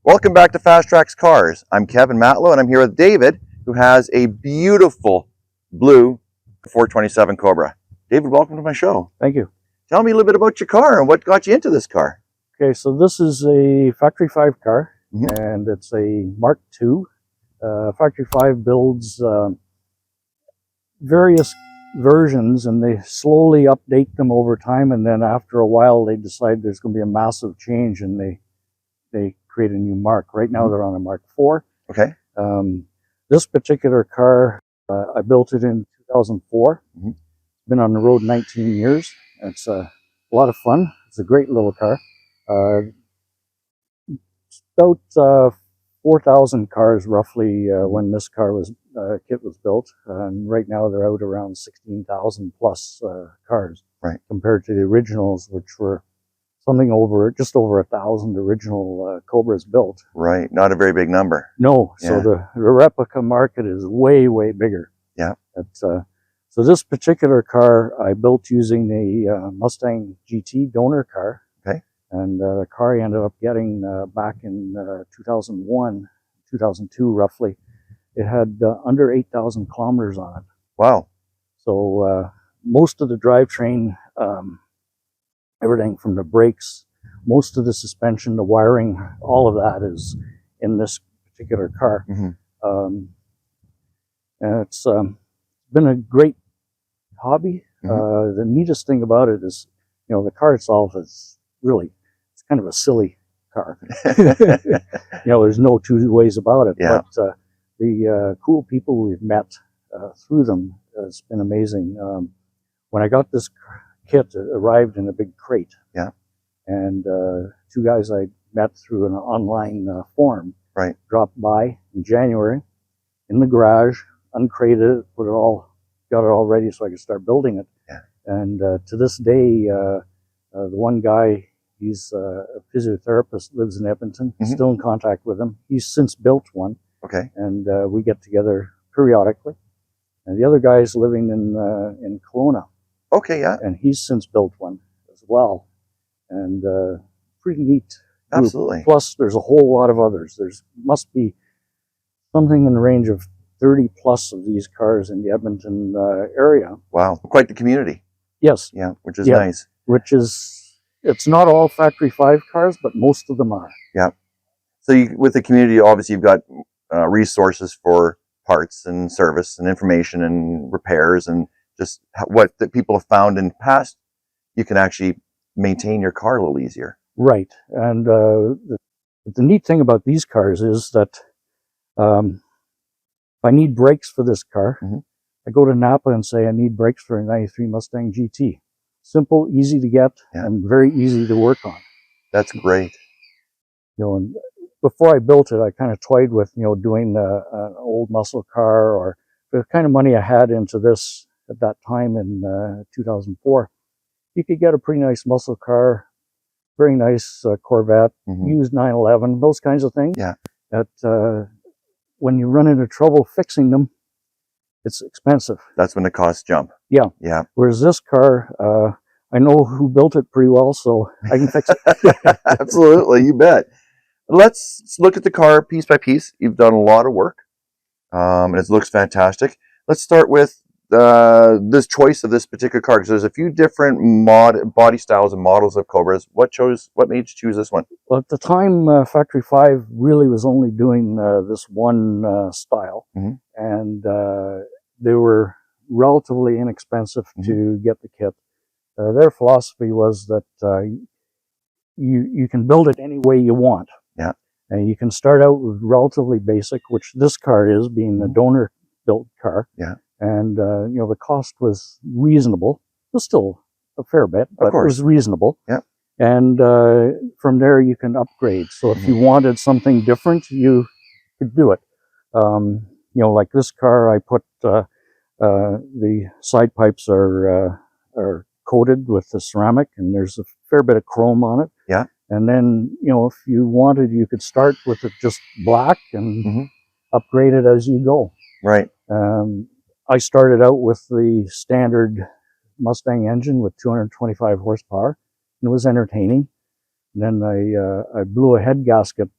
Welcome back to Fast Tracks Cars. I'm Kevin Matlow and I'm here with David, who has a beautiful blue 427 Cobra. David, welcome to my show. Thank you. Tell me a little bit about your car and what got you into this car. Okay, so this is a Factory 5 car, and it's a Mark II. Factory 5 builds various versions, and they slowly update them over time, and then after a while they decide there's going to be a massive change, and they create a new Mark. Right now they're on a Mark IV. Okay. This particular car, I built it in 2004. Been on the road 19 years. It's a lot of fun. It's a great little car. It's about 4,000 cars roughly when this car was kit was built, and right now they're out around 16,000 plus cars. Right. Compared to the originals, which were something over just over 1,000 original Cobras built. Right. Not a very big number. No. Yeah. So the replica market is way bigger. Yeah. It's so this particular car I built using a Mustang GT donor car. Okay. And the car I ended up getting back in 2001, 2002 roughly. It had under 8,000 kilometers on it. Wow. So most of the drivetrain, everything from the brakes, most of the suspension, the wiring, all of that is in this particular car. And it's been a great hobby. The neatest thing about it is, you know, the car itself is really, it's kind of a silly car. You know, there's no two ways about it. Yeah. But the cool people we've met through them has been amazing. When I got this kit, it arrived in a big crate. Yeah. And two guys I met through an online forum dropped by in January in the garage, uncrated it, got it all ready so I could start building it. Yeah. And to this day, the one guy, he's a physiotherapist, lives in Edmonton, still in contact with him. He's since built one. Okay. And we get together periodically. And the other guy's living in Kelowna. Okay, yeah. And he's since built one as well. And pretty neat group. Absolutely. Plus, there's a whole lot of others. There's must be something in the range of 30 plus of these cars in the Edmonton area. Wow. Quite the community. Yes. Yeah, which is nice. Which is, it's not all Factory 5 cars, but most of them are. Yeah. So with the community, obviously you've got resources for parts and service and information and repairs and just what the people have found in the past. You can actually maintain your car a little easier. Right. And the neat thing about these cars is that if I need brakes for this car, I go to Napa and say I need brakes for a 93 Mustang GT. Simple, easy to get, and very easy to work on. That's great. You know, and before I built it, I kind of toyed with, you know, doing an old muscle car, or the kind of money I had into this at that time in 2004. You could get a pretty nice muscle car, very nice Corvette, used 911, those kinds of things. Yeah. That when you run into trouble fixing them, it's expensive. That's when the costs jump. Yeah. Yeah. Whereas this car, I know who built it pretty well, so I can fix it. Absolutely, you bet. Let's look at the car piece by piece. You've done a lot of work, and it looks fantastic. Let's start with this choice of this particular car, because there's a few different body styles and models of Cobras. What made you choose this one? Well, at the time, Factory 5 really was only doing this one style, and they were relatively inexpensive to get the kit. Their philosophy was that you can build it any way you want. Yeah. And you can start out with relatively basic, which this car is, being a donor-built car. Yeah. And, you know, the cost was reasonable. It was still a fair bit, but it was reasonable. Yeah. And from there, you can upgrade. So if you wanted something different, you could do it. You know, like this car, I put the side pipes are coated with the ceramic, and there's a fair bit of chrome on it. Yeah. And then, you know, if you wanted, you could start with it just black and upgrade it as you go. Right. I started out with the standard Mustang engine with 225 horsepower, and it was entertaining. And then I blew a head gasket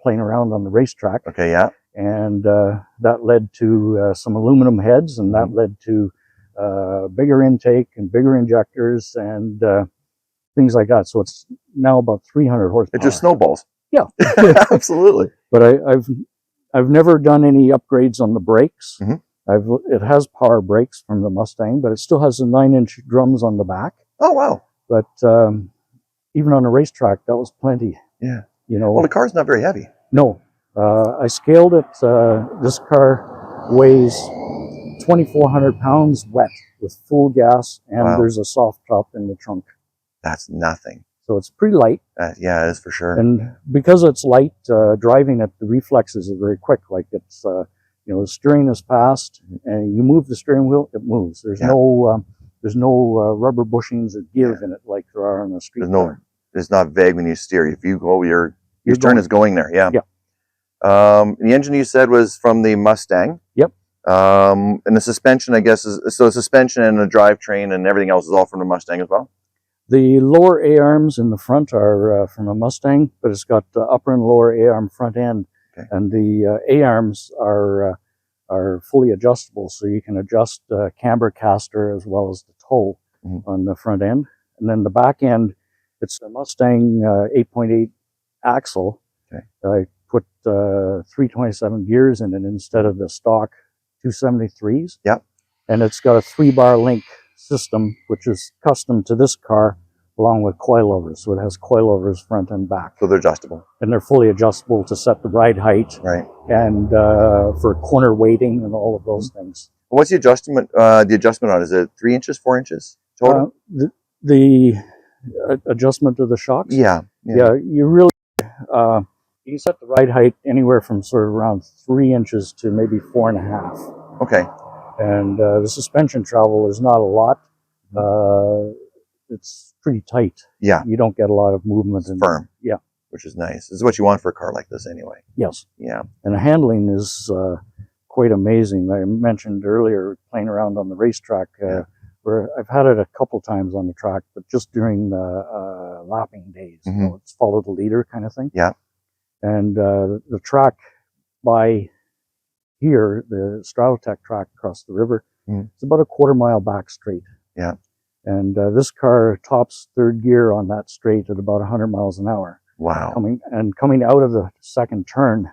playing around on the racetrack. Okay, yeah. And that led to some aluminum heads, and that led to bigger intake and bigger injectors and things like that. So it's now about 300 horsepower. It just snowballs. Yeah. Absolutely. But I've never done any upgrades on the brakes. Mhm. It has power brakes from the Mustang, but it still has the 9-inch drums on the back. Oh, wow. But even on a racetrack, that was plenty. Yeah. You know. Well, the car's not very heavy. No. I scaled it. This car weighs 2,400 pounds wet with full gas, and Wow. there's a soft top in the trunk. That's nothing. So it's pretty light. Yeah, it is for sure. And because it's light, driving it, the reflexes are very quick. Like it's, the steering is fast, and you move the steering wheel, it moves. There's no rubber bushings or give in it like there are on a street car. It's not vague when you steer. If you go, your You're turn going. is going there. Yeah. Yeah. The engine you said was from the Mustang. Yep. And the suspension, I guess, so the suspension and the drivetrain and everything else is all from the Mustang as well. The lower A-arms in the front are from a Mustang, but it's got upper and lower A-arm front end. Okay. And the A-arms are fully adjustable, so you can adjust camber caster as well as the toe on the front end. And then the back end, it's a Mustang 8.8 axle. Okay. I put 327 gears in it instead of the stock 273s. Yep. And it's got a 3-bar link system, which is custom to this car, along with coilovers. So it has coilovers front and back. So they're adjustable. And they're fully adjustable to set the ride height Right. and for corner weighting and all of those things. What's the adjustment? The adjustment on, is it 3 inches, 4 inches total? The adjustment of the shocks? Yeah. You really you can set the ride height anywhere from sort of around 3 inches to maybe 4.5. Okay. And the suspension travel is not a lot. It's pretty tight. Yeah. You don't get a lot of movement. It's firm. Yeah. Which is nice. This is what you want for a car like this anyway. Yes. Yeah. And the handling is quite amazing. I mentioned earlier playing around on the racetrack where I've had it a couple times on the track, but just during the lapping days. You know, it's follow the leader kind of thing. Yeah. And the track by here, the Stratotech track across the river, it's about a 1/4 mile back straight. Yeah. And this car tops third gear on that straight at about 100 miles an hour. Wow. Coming out of the second turn,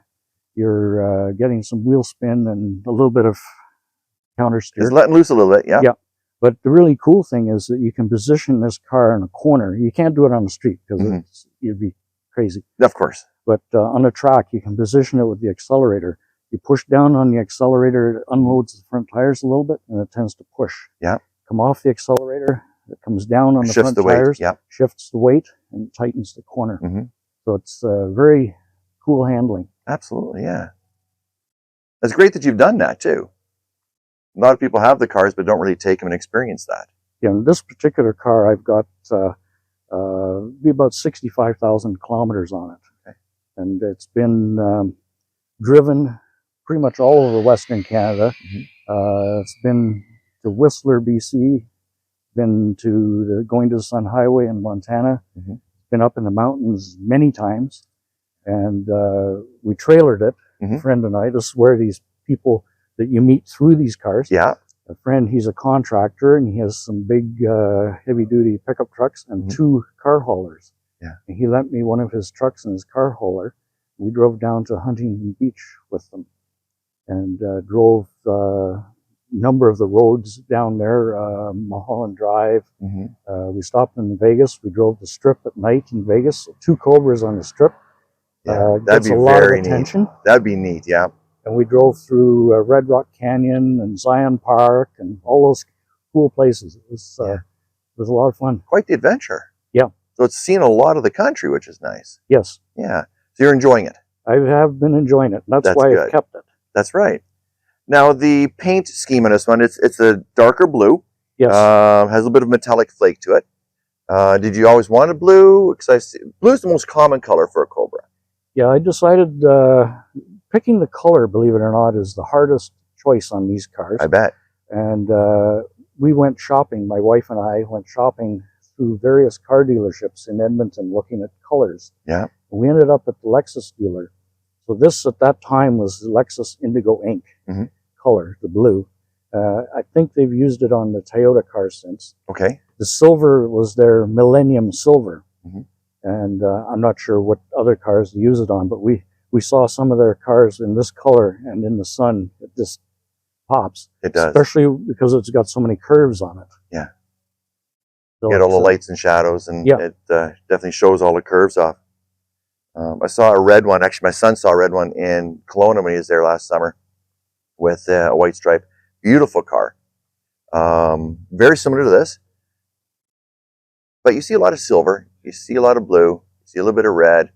you're getting some wheel spin and a little bit of counter steer. It's letting loose a little bit, yeah. Yeah. But the really cool thing is that you can position this car in a corner. You can't do it on the street because you'd be crazy. Of course. But on a track, you can position it with the accelerator. You push down on the accelerator, it unloads the front tires a little bit, and it tends to push. Yeah. Come off the accelerator, it comes down on the Shifts front the weight, tires, yeah. shifts the weight, and tightens the corner. So it's very cool handling. Absolutely, yeah. It's great that you've done that too. A lot of people have the cars but don't really take them and experience that. Yeah, in this particular car, I've got be about 65,000 kilometers on it. Okay. And it's been driven pretty much all over Western Canada. It's been to Whistler, BC, been to going to the Sun Highway in Montana, been up in the mountains many times, and we trailered it, a friend and I. This is where these people that you meet through these cars. Yeah. A friend, he's a contractor, and he has some big heavy-duty pickup trucks and 2 car haulers. Yeah. And he lent me one of his trucks and his car hauler. We drove down to Huntington Beach with them and drove a number of the roads down there, Mulholland Drive. We stopped in Vegas. We drove the Strip at night in Vegas. 2 Cobras on the Strip. Yeah, that'd gets be a lot of very attention. neat. That'd be neat, yeah. And we drove through Red Rock Canyon and Zion Park and all those cool places. It was a lot of fun. Quite the adventure. Yeah. So it's seen a lot of the country, which is nice. Yes. Yeah. So you're enjoying it. I have been enjoying it. That's why good. I've kept it. That's right. Now the paint scheme on this one, it's a darker blue. Yes. Has a little bit of metallic flake to it. Did you always want a blue? Because blue is the most common color for a Cobra. Yeah, I decided picking the color, believe it or not, is the hardest choice on these cars. I bet. And we went shopping. My wife and I went shopping through various car dealerships in Edmonton looking at colors. Yeah. And we ended up at the Lexus dealer. So this at that time was Lexus Indigo Ink Mhm. color, the blue. I think they've used it on the Toyota cars since. Okay. The silver was their Millennium Silver. Mhm. And I'm not sure what other cars they use it on, but we saw some of their cars in this color, and in the sun, it just pops. It does. Especially because it's got so many curves on it. Yeah. So Get all the it's, lights and shadows, and Yeah. it definitely shows all the curves off. I saw a red one. Actually, my son saw a red one in Kelowna when he was there last summer with a white stripe. Beautiful car. Very similar to this. But you see a lot of silver. You see a lot of blue. You see a little bit of red.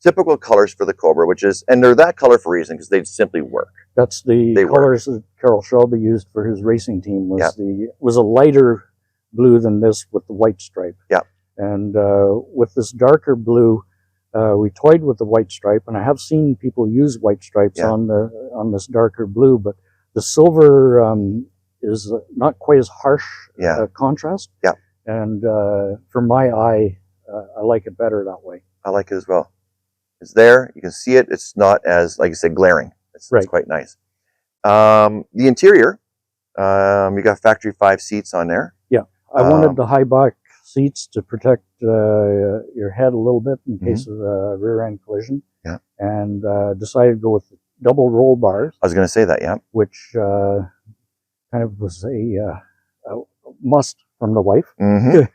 Typical colors for the Cobra, which is, and they're that color for a reason, because they simply work. That's the They work. colors that Carroll Shelby used for his racing team. Was Yep. was a lighter blue than this with the white stripe. Yep. And with this darker blue, we toyed with the white stripe, and I have seen people use white stripes Yeah. on this darker blue, but the silver is not quite as harsh Yeah. contrast. Yep. And for my eye, I like it better that way. I like it as well. It's there. You can see it. It's not as, like I said, glaring. It's Right. quite nice. The interior, you got factory 5 seats on there. I wanted the high back seats to protect your head a little bit in case of a rear end collision. Yeah. And decided to go with double roll bars, I was going to say that, yeah. which kind of was a must from the wife. Mm-hmm. She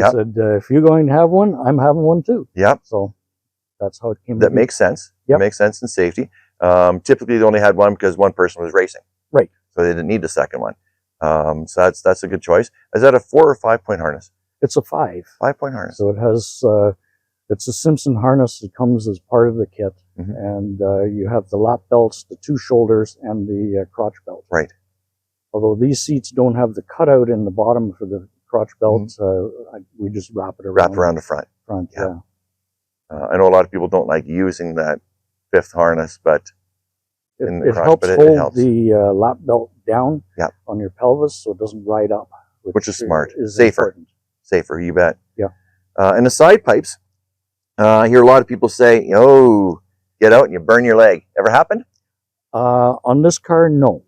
Yep. said, if you're going to have one, I'm having one too. Yep. So that's how it came That to be. makes sense. Yep. It makes sense in safety. Typically, they only had one because one person was racing. Right. So they didn't need the second one. So that's a good choice. Is that a 4 or 5 point harness? It's a 5. 5 point harness. So it has, it's a Simpson harness that comes as part of the kit. Mhm. And you have the lap belts, the 2 shoulders, and the crotch belt. Right. Although these seats don't have the cutout in the bottom for the crotch belt, we just wrap it around. Wrap around the front. Yeah. I know a lot of people don't like using that 5th harness, but in the It crotch, helps but it hold helps. the lap belt down Yep. on your pelvis so it doesn't ride up. Which is smart. Is Safer. important. Safer, you bet. Yeah. And the side pipes, I hear a lot of people say, oh, get out and you burn your leg. Ever happened? On this car, no.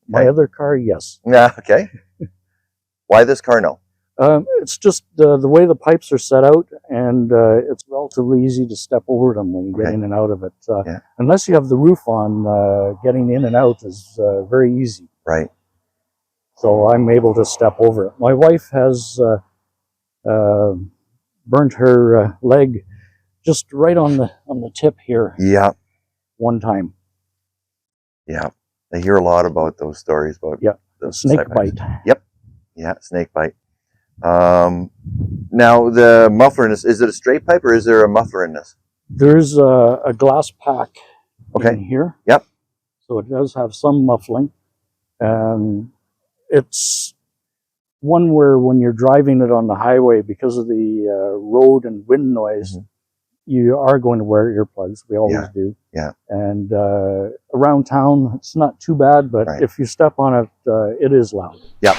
My Okay. other car, yes. Yeah, okay. Why this car? No. It's just the way the pipes are set out, and it's relatively easy to step over them when you get Okay. in and out of it. Yeah. Unless you have the roof on, getting in and out is very easy. Right. So I'm able to step over it. My wife has burnt her leg just right on the tip here Yeah. one time. Yeah. I hear a lot about those stories about Yeah. those Snake side pipes. bite. Yeah, snake bite. Now the muffler in this, is it a straight pipe or is there a muffler in this? There's a glass pack in Okay. here. Yep. So it does have some muffling. It's one where when you're driving it on the highway, because of the road and wind noise, Mhm. you are going to wear earplugs. We always do. Yeah. And around town, it's not too bad, but Right. if you step on it, it is loud. Yep.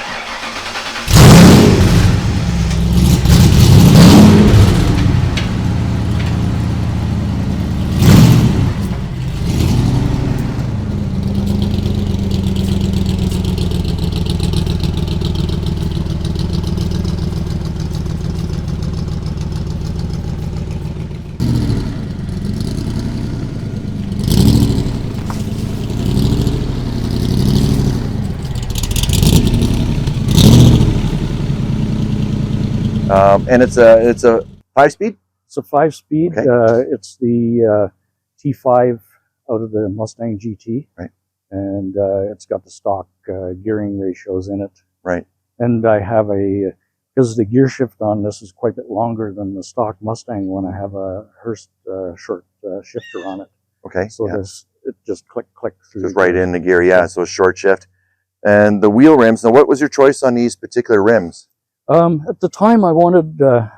And it's a 5-speed. It's a 5-speed. Okay. It's the T5 out of the Mustang GT. Right. And it's got the stock gearing ratios in it. Right. And I have because the gear shift on this is quite a bit longer than the stock Mustang one, I have a Hurst short shifter on it. Okay. So yeah. it just click through. Just right in the gear. Yeah. So short shift. And the wheel rims. Now, what was your choice on these particular rims? At the time, I wanted the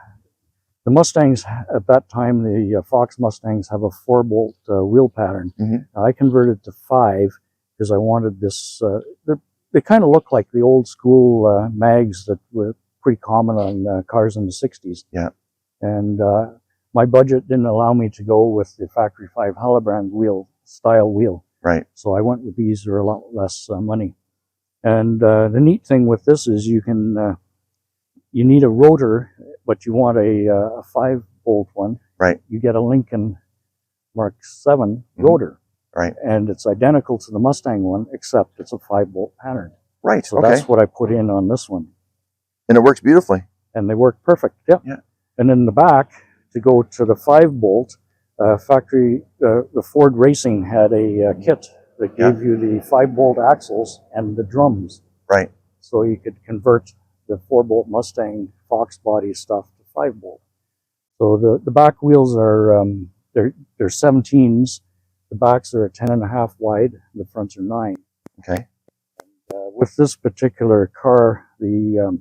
Mustangs. At that time, the Fox Mustangs have a 4-bolt wheel pattern. Mhm. I converted to 5 because I wanted this. They kind of look like the old school mags that were pretty common on cars in the 60s. Yeah. And my budget didn't allow me to go with the Factory 5 Hallebrand style wheel. Right. So I went with these that are a lot less money. And the neat thing with this is you need a rotor, but you want a 5-bolt one. Right. You get a Lincoln Mark 7 rotor. Right. And it's identical to the Mustang one, except it's a 5-bolt pattern. Right. So okay. that's what I put in on this one. And it works beautifully. And they work perfect. Yep. Yeah. And in the back, to go to the 5-bolt, the Ford Racing had a kit that gave you the 5-bolt axles and the drums. Right. So you could convert the 4-bolt Mustang Fox body stuff to 5-bolt. So the back wheels are they're 17s. The backs are a 10.5 wide. The fronts are 9. Okay. With this particular car, the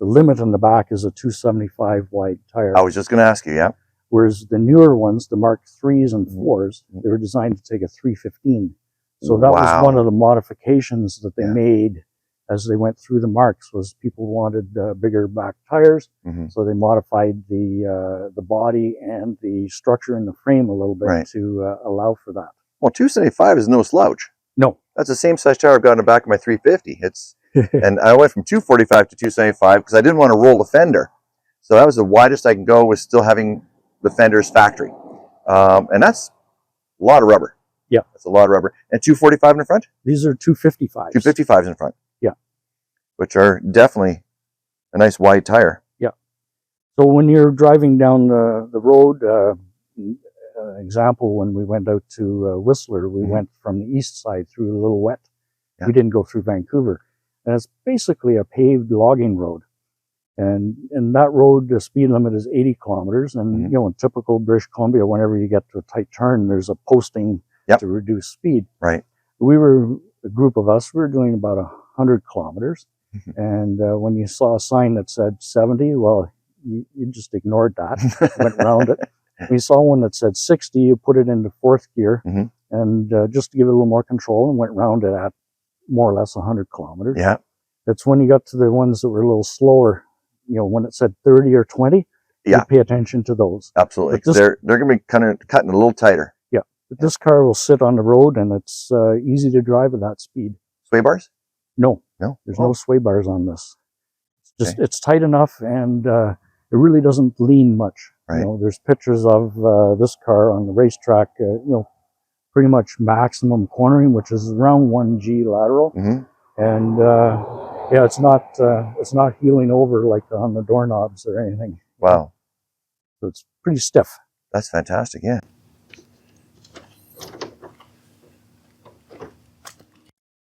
limit on the back is a 275 wide tire. I was just going to ask you. Yeah. Whereas the newer ones, the Mark 3s and 4s, they were designed to take a 315. So that was one of the modifications that they made as they went through the Marks, was people wanted bigger back tires. So they modified the body and the structure in the frame a little bit to allow for that. Well, 275 is no slouch. No. That's the same size tire I've got in the back of my 350. And I went from 245 to 275 because I didn't want to roll the fender. So that was the widest I can go, with still having the fenders factory. And that's a lot of rubber. Yeah. That's a lot of rubber. And 245 in the front? These are 255s. 255s in the front. Yeah. Which are definitely a nice wide tire. Yeah. So when you're driving down the road, example, when we went out to Whistler, we went from the east side through a little wet. We didn't go through Vancouver. And it's basically a paved logging road. And that road, the speed limit is 80 kilometers. And, you know, in typical British Columbia, whenever you get to a tight turn, there's a posting to reduce speed. Right. We were, a group of us, we were doing about 100 kilometers. And when you saw a sign that said 70, well, you just ignored that, went around it. When you saw one that said 60, you put it into 4th gear and just to give it a little more control, and went around it at more or less 100 kilometers. Yeah. It's when you got to the ones that were a little slower, you know, when it said 30 or 20, you pay attention to those. Absolutely. They're going to be kind of cutting a little tighter. Yeah. But this car will sit on the road, and it's easy to drive at that speed. Sway bars? No. No? There's no sway bars on this. It's just, it's tight enough, and it really doesn't lean much. Right. You know, there's pictures of this car on the racetrack, you know, pretty much maximum cornering, which is around 1G lateral. And yeah, it's not heeling over like on the doorknobs or anything. Wow. So it's pretty stiff. That's fantastic. Yeah.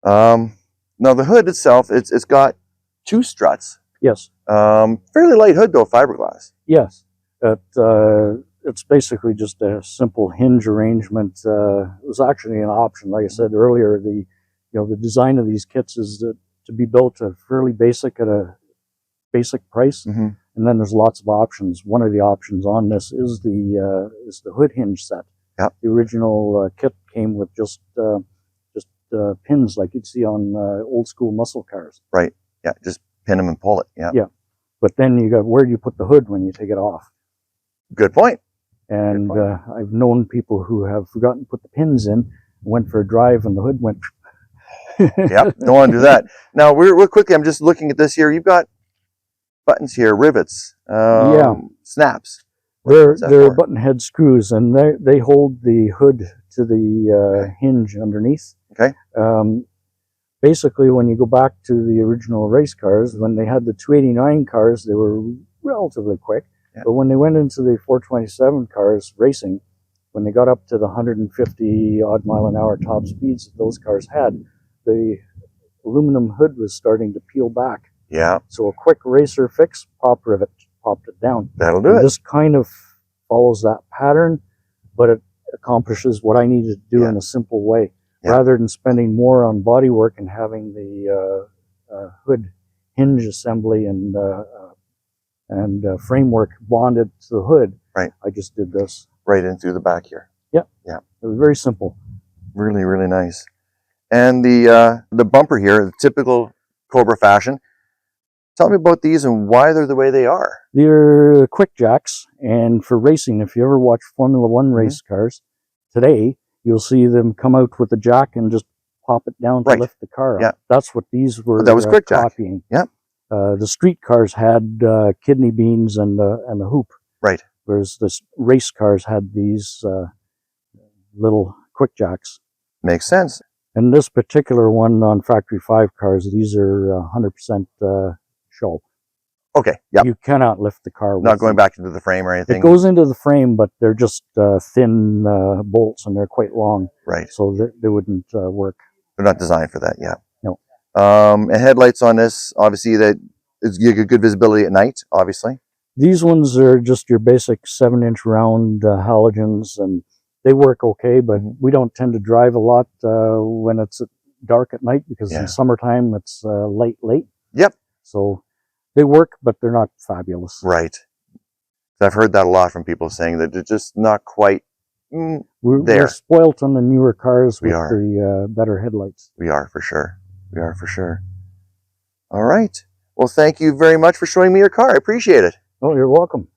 Now the hood itself, it's got 2 struts. Yes. Fairly light hood though, fiberglass. Yes. It's basically just a simple hinge arrangement. It was actually an option, like I said earlier. The design of these kits is to be built fairly basic at a basic price, and then there's lots of options. One of the options on this is the hood hinge set. Yep. The original kit came with just pins like you'd see on old school muscle cars. Right. Yeah. Just pin them and pull it. Yeah. Yeah. But then you got, where do you put the hood when you take it off? Good point. And I've known people who have forgotten to put the pins in, went for a drive, and the hood went. Yep, don't want to do that. Now, real quickly, I'm just looking at this here. You've got buttons here, rivets, snaps. They're button head screws, and they hold the hood to the hinge underneath. Okay. Basically, when you go back to the original race cars, when they had the 289 cars, they were relatively quick. Yeah. But when they went into the 427 cars racing, when they got up to the 150 odd mile an hour top speeds that those cars had, the aluminum hood was starting to peel back. Yeah. So a quick racer fix, pop rivet, popped it down. That'll do it. This kind of follows that pattern, but it accomplishes what I needed to do in a simple way. Yeah. Rather than spending more on body work and having the hood hinge assembly and framework bonded to the hood, right, I just did this. Right in through the back here. Yeah. Yeah. It was very simple. Really, really nice. And the bumper here, the typical Cobra fashion, Tell me about these and why they're the way they are. They're quick jacks, and for racing, if you ever watch Formula One race cars, today you'll see them come out with a jack and just pop it down to Right. lift the car up. Yeah. That's what these were That was quick jack. copying. Yeah. The street cars had kidney beans and the hoop, Right. whereas the race cars had these little quick jacks. Makes sense. And this particular one on Factory 5 cars, these are 100% show. Okay. Yeah. You cannot lift the car with Not going them. back into the frame or anything. It goes into the frame, but they're just thin bolts, and they're quite long, Right. so they wouldn't work. They're not designed for that. Yeah. No. And headlights on this, obviously, you get good visibility at night. Obviously. These ones are just your basic 7-inch round halogens, and they work okay, but we don't tend to drive a lot when it's dark at night, because Yeah. in summertime it's late. Yep. So they work, but they're not fabulous. Right. I've heard that a lot from people saying that they're just not quite We're there. spoilt on the newer cars We with are. the better headlights. We are for sure. We are for sure. All right. Well, thank you very much for showing me your car. I appreciate it. Oh, you're welcome.